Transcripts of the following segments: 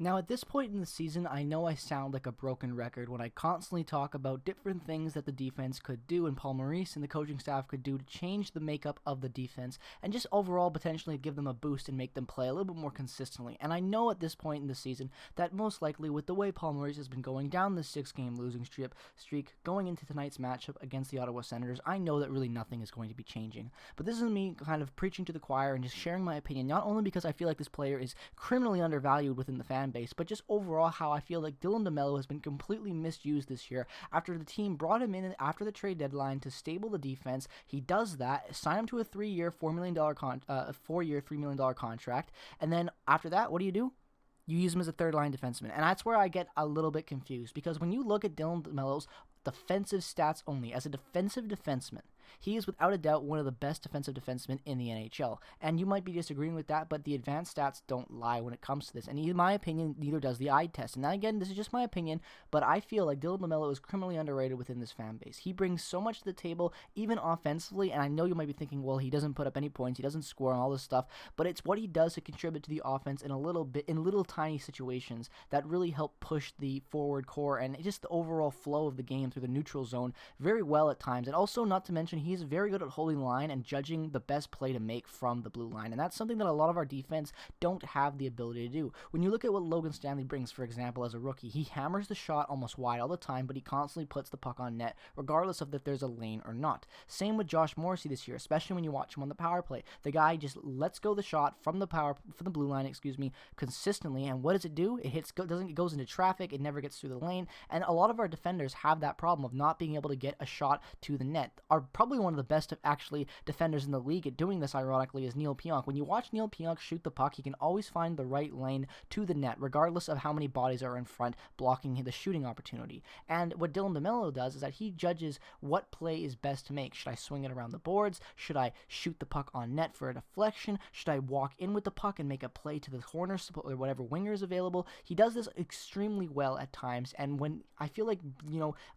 Now, at this point in the season, I know I sound like a broken record when I constantly talk about different things that the defense could do and Paul Maurice and the coaching staff could do to change the makeup of the defense and just overall potentially give them a boost and make them play a little bit more consistently. And I know at this point in the season that most likely with the way Paul Maurice has been going down this 6-game losing streak going into tonight's matchup against the Ottawa Senators, I know that really nothing is going to be changing. But this is me kind of preaching to the choir and just sharing my opinion, not only because I feel like this player is criminally undervalued within the fan base, but just overall how I feel like Dylan Demelo has been completely misused this year after the team brought him in after the trade deadline to stable the defense. He does that, sign him to a 3-year, $4 million $4-year, $3 million contract, and then after that, what do? You use him as a third-line defenseman, and that's where I get a little bit confused, because when you look at Dylan Demelo's defensive stats only, as a defensive defenseman, he is without a doubt one of the best defensive defensemen in the NHL, and you might be disagreeing with that, but the advanced stats don't lie when it comes to this, and in my opinion, neither does the eye test. And now again, this is just my opinion, but I feel like Dylan Demelo is criminally underrated within this fan base. He brings so much to the table, even offensively, and I know you might be thinking, well, he doesn't put up any points, he doesn't score and all this stuff, but it's what he does to contribute to the offense in a little bit, in little tiny situations that really help push the forward core and just the overall flow of the game through the neutral zone very well at times. And also, not to mention, he's very good at holding line and judging the best play to make from the blue line, and that's something that a lot of our defense don't have the ability to do. When you look at what Logan Stanley brings, for example, as a rookie, he hammers the shot almost wide all the time, but he constantly puts the puck on net regardless of if there's a lane or not. Same with Josh Morrissey this year, especially when you watch him on the power play. The guy just lets go the shot from the blue line, consistently, and what does it do? It goes into traffic, it never gets through the lane, and a lot of our defenders have that problem of not being able to get a shot to the net. Are probably one of the best defenders in the league at doing this, ironically, is Neil Pionk. When you watch Neil Pionk shoot the puck, he can always find the right lane to the net, regardless of how many bodies are in front blocking the shooting opportunity. And what Dylan Demelo does is that he judges what play is best to make. Should I swing it around the boards? Should I shoot the puck on net for a deflection? Should I walk in with the puck and make a play to the corner or whatever winger is available? He does this extremely well at times, and when I feel like,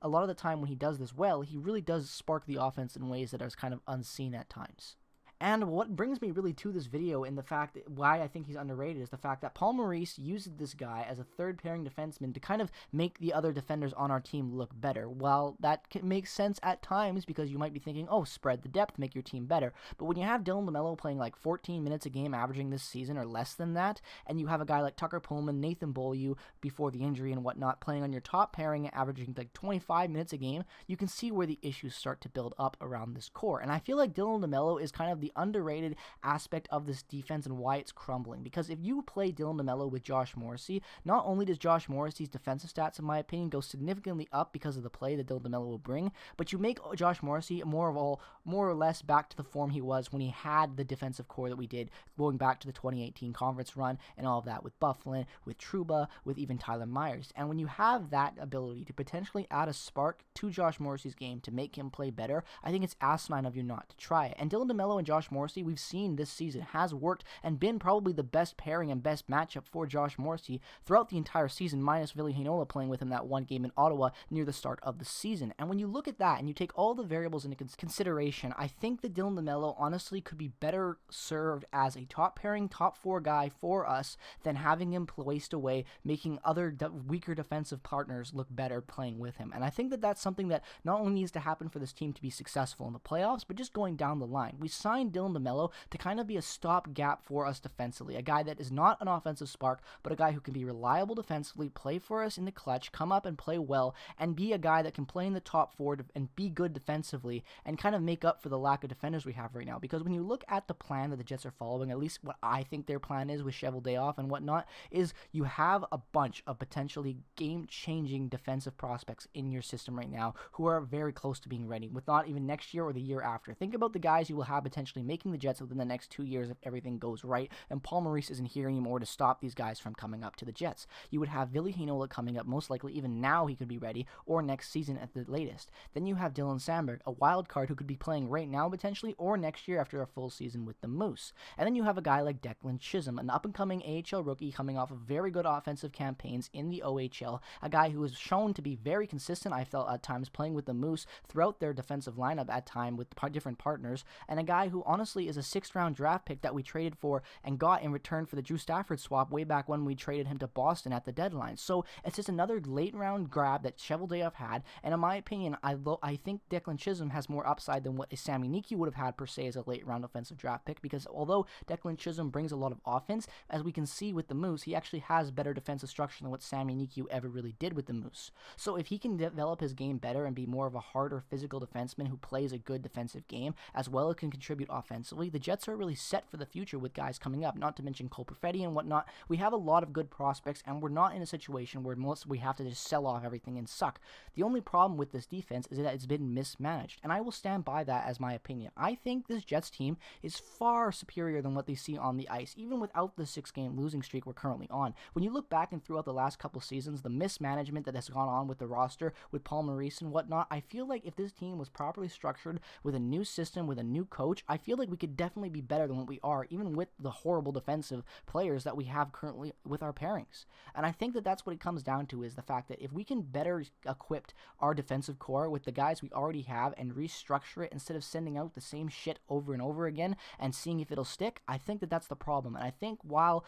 a lot of the time when he does this well, he really does spark the offense in ways that are kind of unseen at times. And what brings me really to this video and the fact that why I think he's underrated is the fact that Paul Maurice used this guy as a third-pairing defenseman to kind of make the other defenders on our team look better. Well, that makes sense at times because you might be thinking, oh, spread the depth, make your team better. But when you have Dylan Demelo playing like 14 minutes a game averaging this season or less than that, and you have a guy like Tucker Pullman, Nathan Beaulieu before the injury and whatnot playing on your top pairing averaging like 25 minutes a game, you can see where the issues start to build up around this core. And I feel like Dylan Demelo is kind of the underrated aspect of this defense and why it's crumbling. Because if you play Dylan Demelo with Josh Morrissey, not only does Josh Morrissey's defensive stats, in my opinion, go significantly up because of the play that Dylan Demelo will bring, but you make Josh Morrissey more or less back to the form he was when he had the defensive core that we did going back to the 2018 conference run and all of that with Bufflin, with Trouba, with even Tyler Myers. And when you have that ability to potentially add a spark to Josh Morrissey's game to make him play better, I think it's asinine of you not to try it. And Dylan Demelo and Josh Morrissey, we've seen this season, has worked and been probably the best pairing and best matchup for Josh Morrissey throughout the entire season, minus Ville Heinola playing with him that one game in Ottawa near the start of the season. And when you look at that and you take all the variables into consideration, I think that Dylan Demelo honestly could be better served as a top pairing, top 4 guy for us than having him placed away, making other weaker defensive partners look better playing with him. And I think that that's something that not only needs to happen for this team to be successful in the playoffs, but just going down the line. We signed Dylan Demelo to kind of be a stopgap for us defensively, a guy that is not an offensive spark, but a guy who can be reliable defensively, play for us in the clutch, come up and play well, and be a guy that can play in the top 4 and be good defensively and kind of make up for the lack of defenders we have right now. Because when you look at the plan that the Jets are following, at least what I think their plan is with Cheval Day off and whatnot, is you have a bunch of potentially game-changing defensive prospects in your system right now who are very close to being ready, with not even next year or the year after. Think about the guys you will have potentially making the Jets within the next 2 years if everything goes right, and Paul Maurice isn't here anymore to stop these guys from coming up to the Jets. You would have Ville Heinola coming up, most likely even now he could be ready, or next season at the latest. Then you have Dylan Samberg, a wild card who could be playing right now potentially, or next year after a full season with the Moose. And then you have a guy like Declan Chisholm, an up-and-coming AHL rookie coming off of very good offensive campaigns in the OHL, a guy who was shown to be very consistent, I felt, at times playing with the Moose throughout their defensive lineup at time with different partners, and a guy who who honestly is a 6th round draft pick that we traded for and got in return for the Drew Stafford swap way back when we traded him to Boston at the deadline. So it's just another late round grab that Cheveldayoff had, and in my opinion, I think Declan Chisholm has more upside than what Sami Niku would have had per se as a late round offensive draft pick, because although Declan Chisholm brings a lot of offense, as we can see with the Moose, he actually has better defensive structure than what Sami Niku ever really did with the Moose. So if he can develop his game better and be more of a harder physical defenseman who plays a good defensive game, as well as can contribute offensively, the Jets are really set for the future with guys coming up, not to mention Cole Perfetti and whatnot. We have a lot of good prospects, and we're not in a situation where we have to just sell off everything and suck. The only problem with this defense is that it's been mismanaged, and I will stand by that as my opinion. I think this Jets team is far superior than what they see on the ice, even without the 6-game losing streak we're currently on. When you look back and throughout the last couple seasons, the mismanagement that has gone on with the roster, with Paul Maurice and whatnot, I feel like if this team was properly structured with a new system, with a new coach, I feel like we could definitely be better than what we are, even with the horrible defensive players that we have currently with our pairings. And I think that that's what it comes down to, is the fact that if we can better equip our defensive core with the guys we already have and restructure it instead of sending out the same shit over and over again and seeing if it'll stick, I think that that's the problem. And I think while,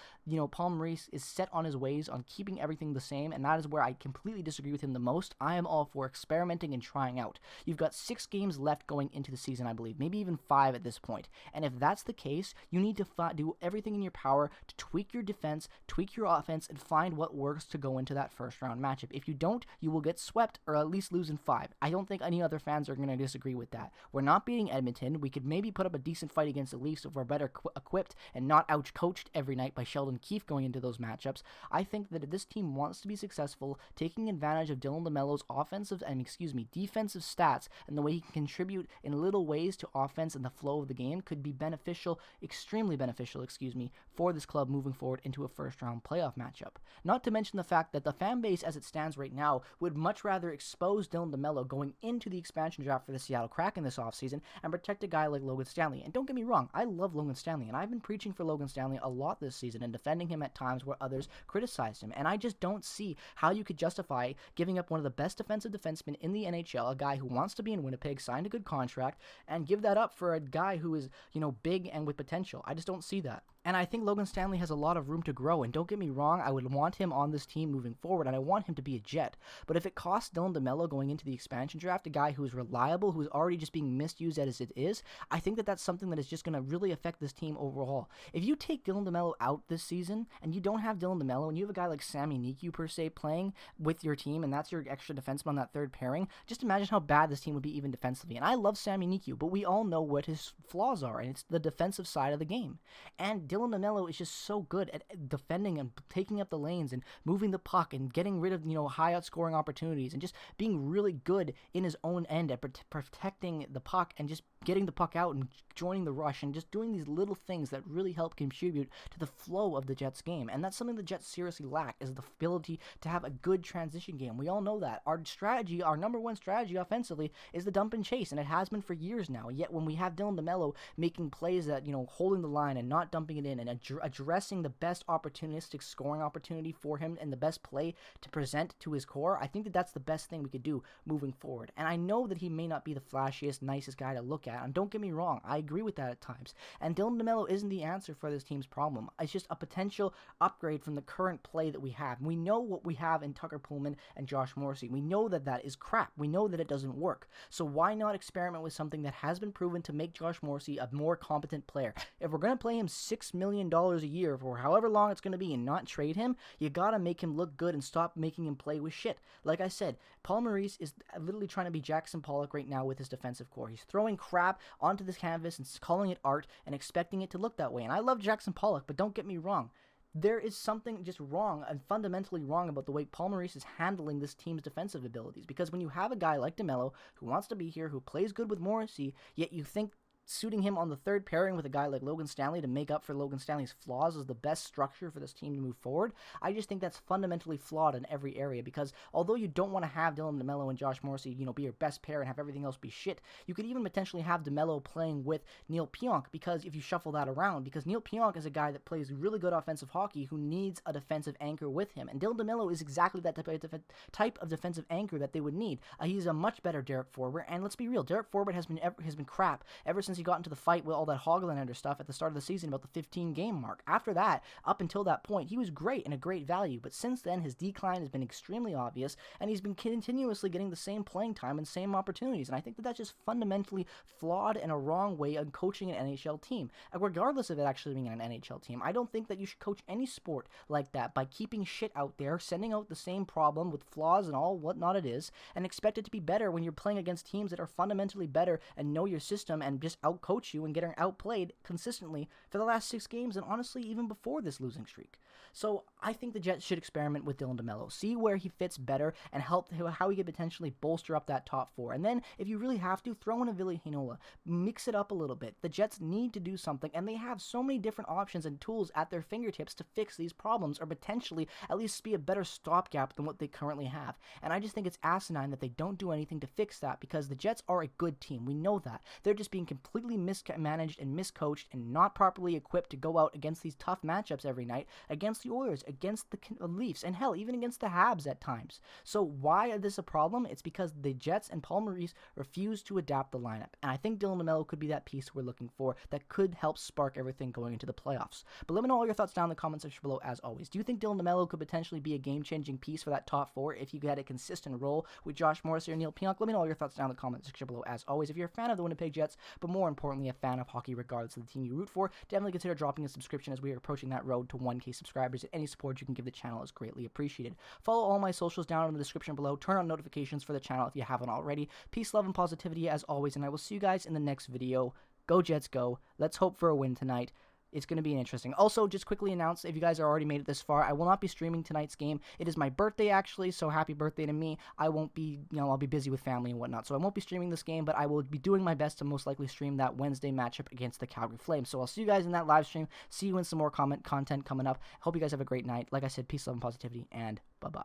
Paul Maurice is set on his ways on keeping everything the same, and that is where I completely disagree with him the most, I am all for experimenting and trying out. You've got 6 games left going into the season, I believe, maybe even 5 at this point. And if that's the case, you need to do everything in your power to tweak your defense, tweak your offense, and find what works to go into that first round matchup. If you don't, you will get swept or at least lose in 5. I don't think any other fans are going to disagree with that. We're not beating Edmonton. We could maybe put up a decent fight against the Leafs if we're better equipped and not out-coached every night by Sheldon Keefe going into those matchups. I think that if this team wants to be successful, taking advantage of Dylan Demelo's defensive stats and the way he can contribute in little ways to offense and the flow of the game could be beneficial, extremely beneficial, for this club moving forward into a first-round playoff matchup. Not to mention the fact that the fan base as it stands right now would much rather expose Dylan Demelo going into the expansion draft for the Seattle Kraken this offseason and protect a guy like Logan Stanley. And don't get me wrong, I love Logan Stanley, and I've been preaching for Logan Stanley a lot this season and defending him at times where others criticized him. And I just don't see how you could justify giving up one of the best defensive defensemen in the NHL, a guy who wants to be in Winnipeg, signed a good contract, and give that up for a guy who is, big and with potential. I just don't see that. And I think Logan Stanley has a lot of room to grow, and don't get me wrong, I would want him on this team moving forward, and I want him to be a Jet. But if it costs Dylan Demelo going into the expansion draft, a guy who is reliable, who is already just being misused as it is, I think that that's something that is just going to really affect this team overall. If you take Dylan Demelo out this season, and you don't have Dylan Demelo, and you have a guy like Sami Niku, per se, playing with your team, and that's your extra defenseman on that third pairing, just imagine how bad this team would be even defensively. And I love Sami Niku, but we all know what his flaws are, and it's the defensive side of the game. And Dylan Demelo is just so good at defending and taking up the lanes and moving the puck and getting rid of, high outscoring opportunities and just being really good in his own end at protecting the puck and just getting the puck out and joining the rush and just doing these little things that really help contribute to the flow of the Jets game. And that's something the Jets seriously lack, is the ability to have a good transition game. We all know that. Our number one strategy offensively is the dump and chase, and it has been for years now. Yet when we have Dylan Demelo making plays that, holding the line and not dumping it in and addressing the best opportunistic scoring opportunity for him and the best play to present to his core, I think that that's the best thing we could do moving forward. And I know that he may not be the flashiest, nicest guy to look at, and don't get me wrong, I agree with that at times. And Dylan Demelo isn't the answer for this team's problem. It's just a potential upgrade from the current play that we have. We know what we have in Tucker Pullman and Josh Morrissey. We know that that is crap. We know that it doesn't work. So why not experiment with something that has been proven to make Josh Morrissey a more competent player? If we're going to play him $6 million a year for however long it's going to be and not trade him, you got to make him look good and stop making him play with shit. Like I said, Paul Maurice is literally trying to be Jackson Pollock right now with his defensive core. He's throwing crap onto this canvas and calling it art and expecting it to look that way. And I love Jackson Pollock, but don't get me wrong. There is something just wrong and fundamentally wrong about the way Paul Maurice is handling this team's defensive abilities. Because when you have a guy like Demelo who wants to be here, who plays good with Morrissey, yet you think suiting him on the third pairing with a guy like Logan Stanley to make up for Logan Stanley's flaws is the best structure for this team to move forward, I just think that's fundamentally flawed in every area. Because although you don't want to have Dylan Demelo and Josh Morrissey, be your best pair and have everything else be shit, you could even potentially have Demelo playing with Neil Pionk, because if you shuffle that around, because Neil Pionk is a guy that plays really good offensive hockey who needs a defensive anchor with him, and Dylan Demelo is exactly that type of defensive anchor that they would need. He's a much better Derek Forbort, and let's be real, Derek Forbort has been crap ever since since he got into the fight with all that Hoglander stuff at the start of the season about the 15-game mark. After that, up until that point, he was great and a great value, but since then, his decline has been extremely obvious, and he's been continuously getting the same playing time and same opportunities, and I think that that's just fundamentally flawed and a wrong way of coaching an NHL team. And regardless of it actually being an NHL team, I don't think that you should coach any sport like that by keeping shit out there, sending out the same problem with flaws and all whatnot it is, and expect it to be better when you're playing against teams that are fundamentally better and know your system and just outcoach you and getting outplayed consistently for the last 6 games and honestly even before this losing streak. So I think the Jets should experiment with Dylan Demelo, see where he fits better and help how he could potentially bolster up that top 4. And then if you really have to, throw in a Ville Heinola, mix it up a little bit. The Jets need to do something, and they have so many different options and tools at their fingertips to fix these problems or potentially at least be a better stopgap than what they currently have. And I just think it's asinine that they don't do anything to fix that, because the Jets are a good team. We know that. They're just being completely mismanaged and miscoached and not properly equipped to go out against these tough matchups every night, against the Oilers, against the Leafs, and hell, even against the Habs at times. So why is this a problem? It's because the Jets and Paul Maurice refuse to adapt the lineup, and I think Dylan Demelo could be that piece we're looking for that could help spark everything going into the playoffs. But let me know all your thoughts down in the comment section below as always. Do you think Dylan Demelo could potentially be a game-changing piece for that top 4 if you had a consistent role with Josh Morrissey or Neil Pionk? Let me know all your thoughts down in the comment section below as always. If you're a fan of the Winnipeg Jets, but more importantly a fan of hockey regardless of the team you root for, definitely consider dropping a subscription as we are approaching that road to 1K subscribers, and any support you can give the channel is greatly appreciated. Follow all my socials down in the description below. Turn on notifications for the channel if you haven't already. Peace, love, and positivity as always, and I will see you guys in the next video. Go Jets, go. Let's hope for a win tonight. It's going to be interesting. Also, just quickly announce, if you guys are already made it this far, I will not be streaming tonight's game. It is my birthday, actually, so happy birthday to me. I won't be, I'll be busy with family and whatnot, so I won't be streaming this game, but I will be doing my best to most likely stream that Wednesday matchup against the Calgary Flames. So I'll see you guys in that live stream. See you in some more content coming up. Hope you guys have a great night. Like I said, peace, love, and positivity, and bye-bye.